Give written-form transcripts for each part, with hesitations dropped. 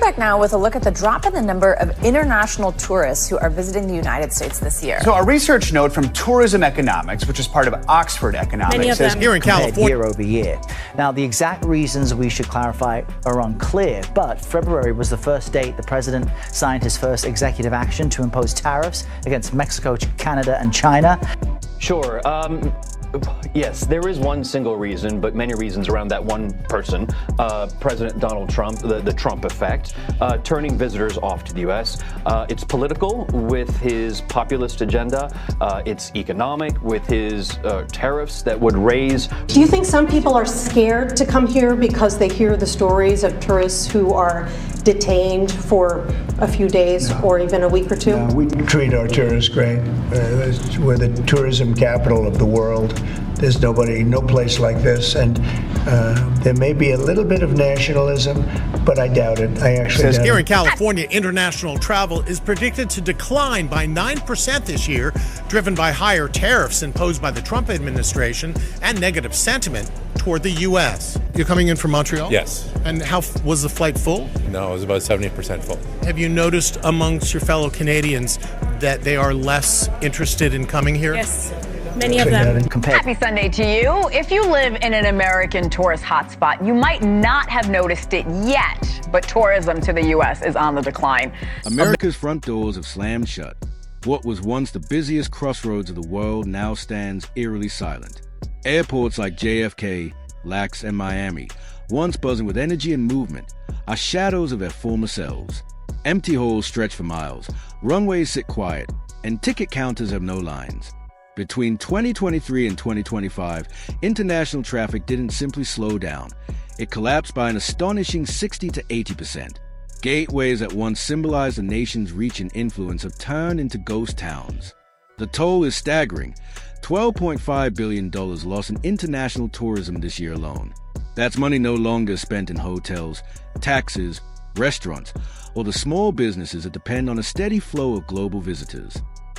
back now with a look at the drop in the number of international tourists who are visiting the United States this year. So a research note from Tourism Economics, which is part of Oxford Economics, says here in California year over year. Now, the exact reasons we should clarify are unclear, but February was the first date the president signed his first executive action to impose tariffs against Mexico, Canada, and China. Sure. Yes, there is one single reason, but many reasons around that one person, President Donald Trump, the Trump effect, turning visitors off to the U.S. It's political with his populist agenda. It's economic with his tariffs that would raise. Do you think some people are scared to come here because they hear the stories of tourists who are detained for a few days or even a week or two? We treat our tourists great. We're the tourism capital of the world. There's no place like this, and there may be a little bit of nationalism, but I doubt it. I actually doubt it. Here in California, international travel is predicted to decline by 9% this year, driven by higher tariffs imposed by the Trump administration and negative sentiment toward the U.S. You're coming in from Montreal? Yes. And how was the flight full? No, it was about 70% full. Have you noticed amongst your fellow Canadians that they are less interested in coming here? Yes. Many of them. Happy Sunday to you. If you live in an American tourist hotspot, you might not have noticed it yet, but tourism to the U.S. is on the decline. America's front doors have slammed shut. What was once the busiest crossroads of the world now stands eerily silent. Airports like JFK, LAX, and Miami, once buzzing with energy and movement, are shadows of their former selves. Empty halls stretch for miles, runways sit quiet, and ticket counters have no lines. Between 2023 and 2025, international traffic didn't simply slow down. It collapsed by an astonishing 60 to 80%. Gateways that once symbolized the nation's reach and influence have turned into ghost towns. The toll is staggering. $12.5 billion lost in international tourism this year alone. That's money no longer spent in hotels, taxis, restaurants, or the small businesses that depend on a steady flow of global visitors.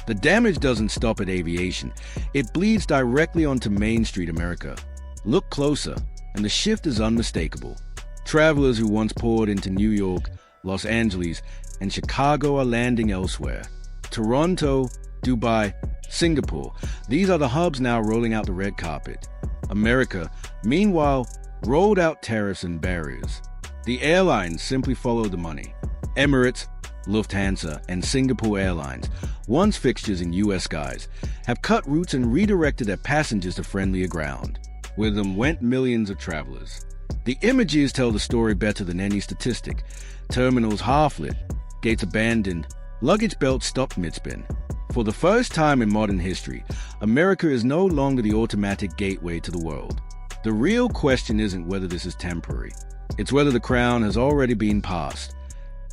The damage doesn't stop at aviation. It bleeds directly onto Main Street America. Look closer, and the shift is unmistakable. Travelers who once poured into New York, Los Angeles, and Chicago are landing elsewhere. Toronto, Dubai, Singapore, these are the hubs now rolling out the red carpet. America, meanwhile, rolled out tariffs and barriers. The airlines simply followed the money. Emirates, Lufthansa, and Singapore Airlines, once fixtures in U.S. skies, have cut routes and redirected their passengers to friendlier ground. With them went millions of travelers. The images tell the story better than any statistic. Terminals half-lit, gates abandoned, luggage belts stopped mid-spin. For the first time in modern history, America is no longer the automatic gateway to the world. The real question isn't whether this is temporary. It's whether the crown has already been passed.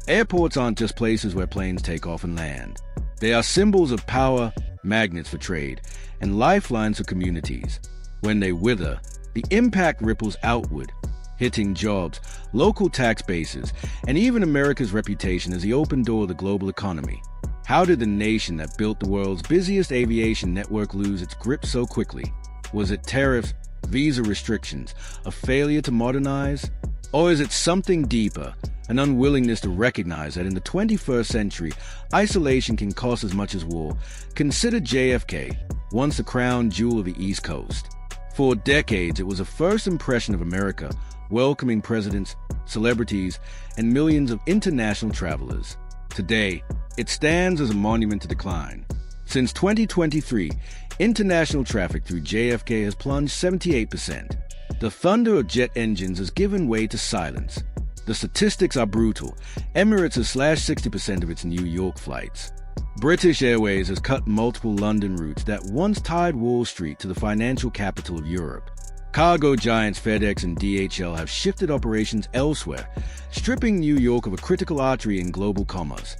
Airports aren't just places where planes take off and land. They are symbols of power, magnets for trade, and lifelines for communities. When they wither, the impact ripples outward, hitting jobs, local tax bases, and even America's reputation as the open door of the global economy. How did the nation that built the world's busiest aviation network lose its grip so quickly? Was it tariffs, visa restrictions, a failure to modernize? Or is it something deeper, an unwillingness to recognize that in the 21st century, isolation can cost as much as war? Consider JFK, once the crown jewel of the East Coast. For decades, it was a first impression of America, welcoming presidents, celebrities, and millions of international travelers. Today, it stands as a monument to decline. Since 2023, international traffic through JFK has plunged 78%. The thunder of jet engines has given way to silence. The statistics are brutal. Emirates has slashed 60% of its New York flights. British Airways has cut multiple London routes that once tied Wall Street to the financial capital of Europe. Cargo giants FedEx and DHL have shifted operations elsewhere, stripping New York of a critical artery in global commerce.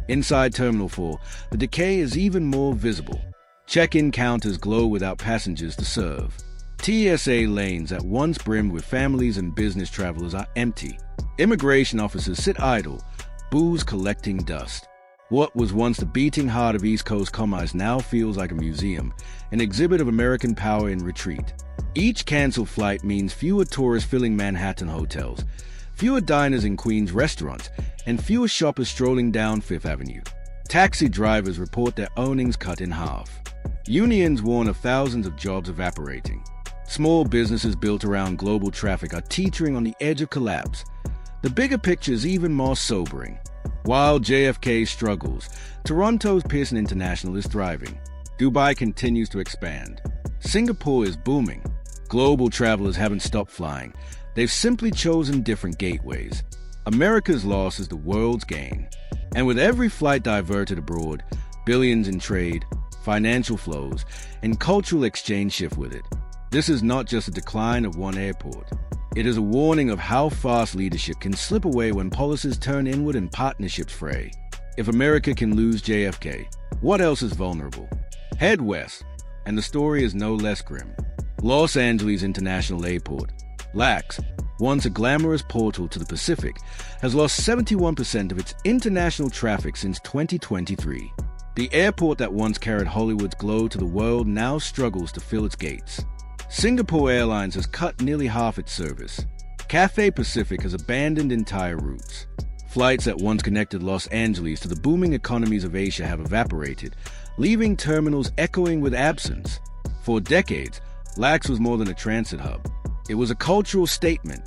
Inside Terminal 4, the decay is even more visible. Check-in counters glow without passengers to serve. TSA lanes that once brimmed with families and business travelers are empty. Immigration officers sit idle, booze collecting dust. What was once the beating heart of East Coast commerce now feels like a museum, an exhibit of American power in retreat. Each canceled flight means fewer tourists filling Manhattan hotels, fewer diners in Queens restaurants, and fewer shoppers strolling down Fifth Avenue. Taxi drivers report their earnings cut in half. Unions warn of thousands of jobs evaporating. Small businesses built around global traffic are teetering on the edge of collapse. The bigger picture is even more sobering. While JFK struggles, Toronto's Pearson International is thriving. Dubai continues to expand. Singapore is booming. Global travelers haven't stopped flying. They've simply chosen different gateways. America's loss is the world's gain. And with every flight diverted abroad, billions in trade, financial flows, and cultural exchange shift with it. This is not just a decline of one airport. It is a warning of how fast leadership can slip away when policies turn inward and partnerships fray. If America can lose JFK, what else is vulnerable? Head west, and the story is no less grim. Los Angeles International Airport, LAX, once a glamorous portal to the Pacific, has lost 71% of its international traffic since 2023. The airport that once carried Hollywood's glow to the world now struggles to fill its gates. Singapore Airlines has cut nearly half its service. Cathay Pacific has abandoned entire routes. Flights that once connected Los Angeles to the booming economies of Asia have evaporated, leaving terminals echoing with absence. For decades, LAX was more than a transit hub. It was a cultural statement.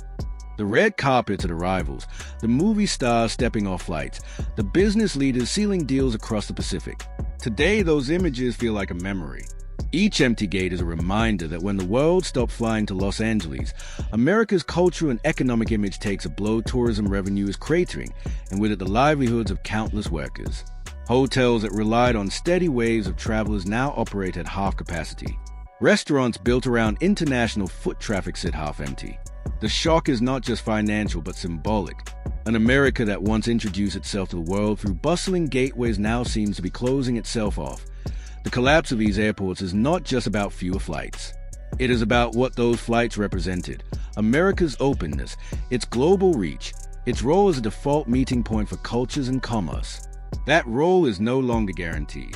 The red carpets at arrivals, the movie stars stepping off flights, the business leaders sealing deals across the Pacific. Today, those images feel like a memory. Each empty gate is a reminder that when the world stopped flying to Los Angeles, America's cultural and economic image takes a blow. Tourism revenue is cratering, and with it the livelihoods of countless workers. Hotels that relied on steady waves of travelers now operate at half capacity. Restaurants built around international foot traffic sit half empty. The shock is not just financial but symbolic. An America that once introduced itself to the world through bustling gateways now seems to be closing itself off. The collapse of these airports is not just about fewer flights. It is about what those flights represented: America's openness, its global reach, its role as a default meeting point for cultures and commerce. That role is no longer guaranteed.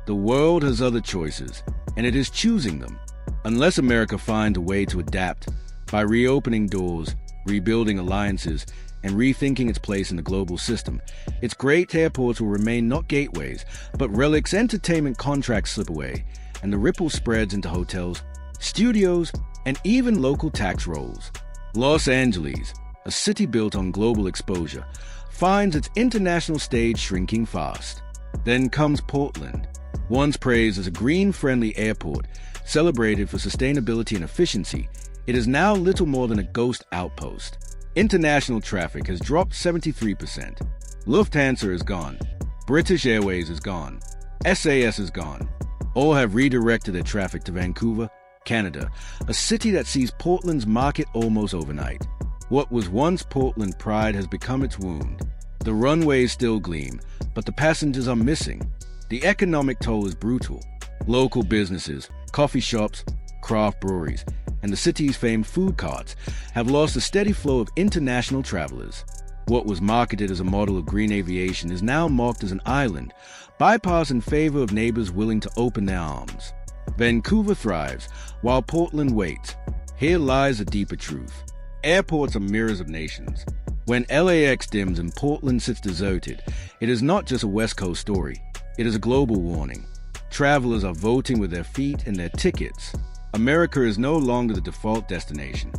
The world has other choices, and it is choosing them. Unless America finds a way to adapt by reopening doors, rebuilding alliances, and rethinking its place in the global system, its great airports will remain not gateways, but relics. Entertainment contracts slip away, and the ripple spreads into hotels, studios, and even local tax rolls. Los Angeles, a city built on global exposure, finds its international stage shrinking fast. Then comes Portland, once praised as a green-friendly airport, celebrated for sustainability and efficiency. It is now little more than a ghost outpost. International traffic has dropped 73%. Lufthansa is gone. British Airways is gone. SAS is gone. All have redirected their traffic to Vancouver, Canada, a city that sees Portland's market almost overnight. What was once Portland pride has become its wound. The runways still gleam, but the passengers are missing. The economic toll is brutal. Local businesses, coffee shops, craft breweries, and the city's famed food carts have lost a steady flow of international travelers. What was marketed as a model of green aviation is now marked as an island, bypassed in favor of neighbors willing to open their arms. Vancouver thrives, while Portland waits. Here lies a deeper truth. Airports are mirrors of nations. When LAX dims and Portland sits deserted, it is not just a West Coast story. It is a global warning. Travelers are voting with their feet and their tickets. America is no longer the default destination.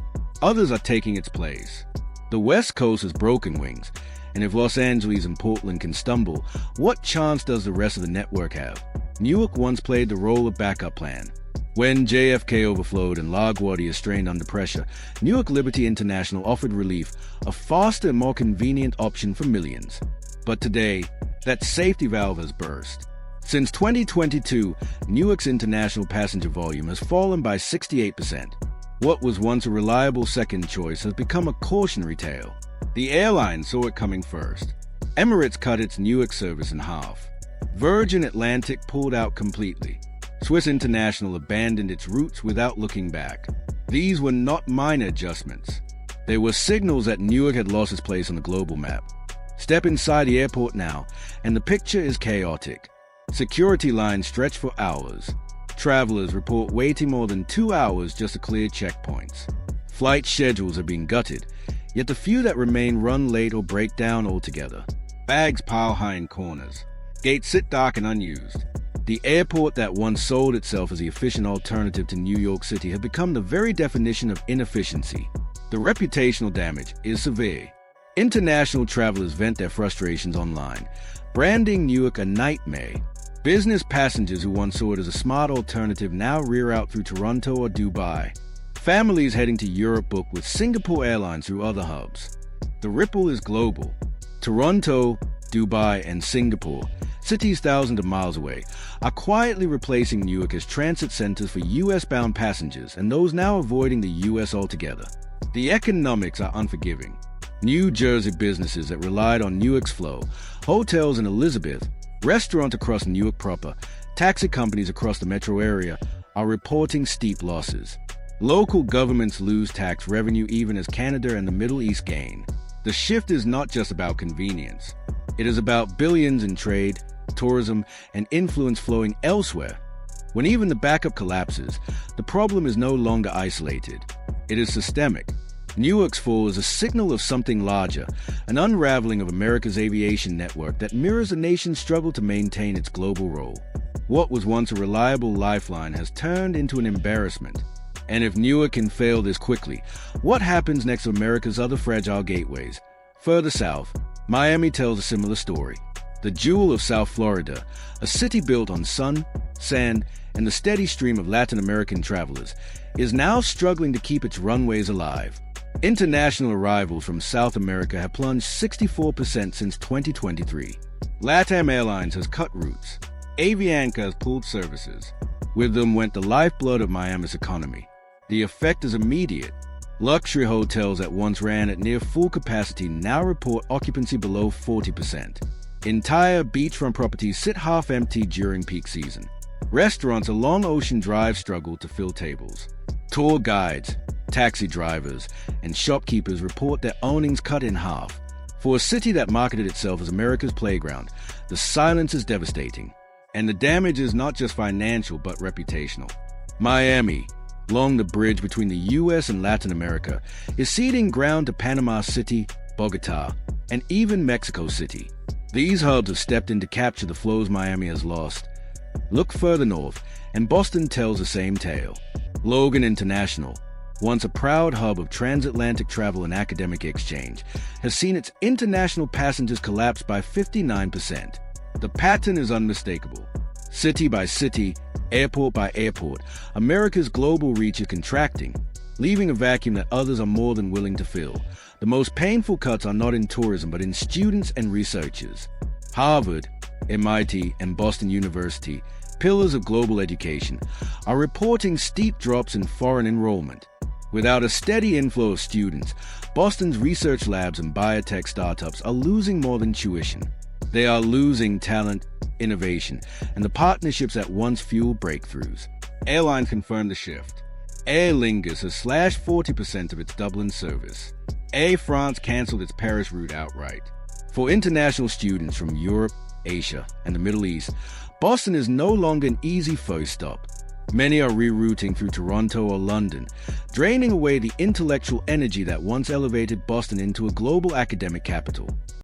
Others are taking its place. The West Coast has broken wings, and if Los Angeles and Portland can stumble, what chance does the rest of the network have? Newark once played the role of backup plan. When JFK overflowed and LaGuardia strained under pressure, Newark Liberty International offered relief, a faster and more convenient option for millions. But today, that safety valve has burst. Since 2022, Newark's international passenger volume has fallen by 68%. What was once a reliable second choice has become a cautionary tale. The airlines saw it coming first. Emirates cut its Newark service in half. Virgin Atlantic pulled out completely. Swiss International abandoned its routes without looking back. These were not minor adjustments. They were signals that Newark had lost its place on the global map. Step inside the airport now, and the picture is chaotic. Security lines stretch for hours. Travelers report waiting more than 2 hours just to clear checkpoints. Flight schedules are being gutted, yet the few that remain run late or break down altogether. Bags pile high in corners. Gates sit dark and unused. The airport that once sold itself as the efficient alternative to New York City has become the very definition of inefficiency. The reputational damage is severe. International travelers vent their frustrations online, branding Newark a nightmare. Business passengers who once saw it as a smart alternative now reroute through Toronto or Dubai. Families heading to Europe book with Singapore Airlines through other hubs. The ripple is global. Toronto, Dubai, and Singapore, cities thousands of miles away, are quietly replacing Newark as transit centers for US-bound passengers and those now avoiding the US altogether. The economics are unforgiving. New Jersey businesses that relied on Newark's flow, hotels in Elizabeth, restaurants across Newark proper, taxi companies across the metro area are reporting steep losses. Local governments lose tax revenue even as Canada and the Middle East gain. The shift is not just about convenience. It is about billions in trade, tourism, and influence flowing elsewhere. When even the backup collapses, the problem is no longer isolated. It is systemic. Newark's fall is a signal of something larger, an unraveling of America's aviation network that mirrors a nation's struggle to maintain its global role. What was once a reliable lifeline has turned into an embarrassment. And if Newark can fail this quickly, what happens next to America's other fragile gateways? Further south, Miami tells a similar story. The jewel of South Florida, a city built on sun, sand, and the steady stream of Latin American travelers, is now struggling to keep its runways alive. International arrivals from South America have plunged 64% since 2023. LATAM Airlines has cut routes. Aviation has pulled services. With them went the lifeblood of Miami's economy. The effect is immediate. Luxury hotels that once ran at near full capacity now report occupancy below 40%. Entire beachfront properties sit half empty during peak season. Restaurants along Ocean Drive struggle to fill tables. Tour guides, taxi drivers, and shopkeepers report their earnings cut in half. For a city that marketed itself as America's playground, the silence is devastating. And the damage is not just financial but reputational. Miami, along the bridge between the US and Latin America, is ceding ground to Panama City, Bogota, and even Mexico City. These hubs have stepped in to capture the flows Miami has lost. Look further north, and Boston tells the same tale. Logan International, once a proud hub of transatlantic travel and academic exchange, has seen its international passengers collapse by 59%. The pattern is unmistakable. City by city, airport by airport, America's global reach is contracting, leaving a vacuum that others are more than willing to fill. The most painful cuts are not in tourism, but in students and researchers. Harvard, MIT, and Boston University, pillars of global education, are reporting steep drops in foreign enrollment. Without a steady inflow of students, Boston's research labs and biotech startups are losing more than tuition. They are losing talent, innovation, and the partnerships that once fueled breakthroughs. Airlines confirmed the shift. Aer Lingus has slashed 40% of its Dublin service. Air France cancelled its Paris route outright. For international students from Europe, Asia, and the Middle East, Boston is no longer an easy first stop. Many are rerouting through Toronto or London, draining away the intellectual energy that once elevated Boston into a global academic capital.